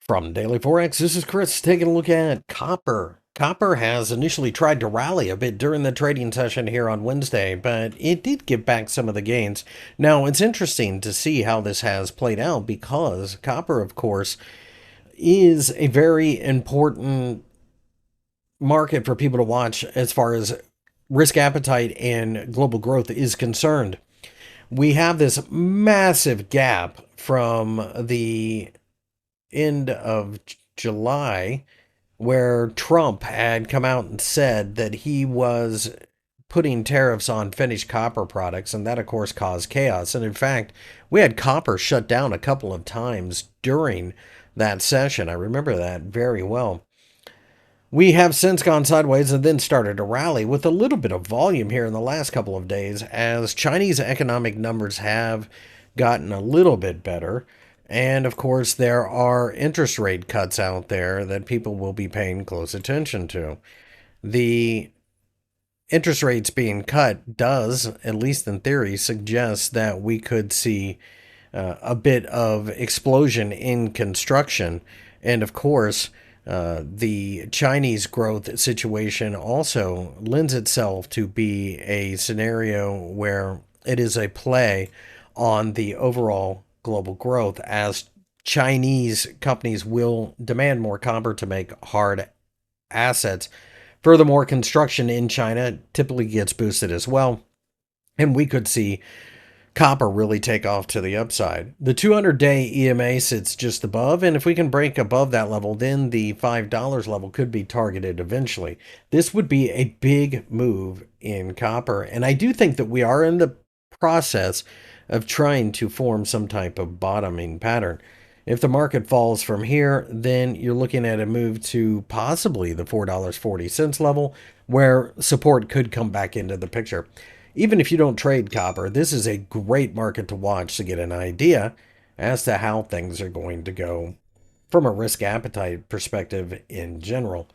From Daily Forex, this is Chris taking a look at copper. Copper has initially tried to rally a bit during the trading session here on Wednesday, but it did give back some of the gains. Now, it's interesting to see how this has played out because copper, of course, is a very important market for people to watch as far as risk appetite and global growth is concerned. We have this massive gap from the end of July where Trump had come out and said that he was putting tariffs on finished copper products, and that, of course, caused chaos. And in fact, we had copper shut down a couple of times during that session. I remember that very well. We have since gone sideways and then started to rally with a little bit of volume here in the last couple of days as Chinese economic numbers have gotten a little bit better. And of course, there are interest rate cuts out there that people will be paying close attention to. The interest rates being cut does, at least in theory, suggest that we could see a bit of explosion in construction. And of course, the Chinese growth situation also lends itself to be a scenario where it is a play on the overall global growth as Chinese companies will demand more copper to make hard assets. Furthermore, construction in China typically gets boosted as well, and we could see copper really take off to the upside. The 200-day EMA sits just above, and if we can break above that level, then the $5 level could be targeted eventually. This would be a big move in copper, and I do think that we are in the process of trying to form some type of bottoming pattern. If the market falls from here, then you're looking at a move to possibly the $4.40 level, where support could come back into the picture. Even if you don't trade copper, this is a great market to watch to get an idea as to how things are going to go from a risk appetite perspective in general.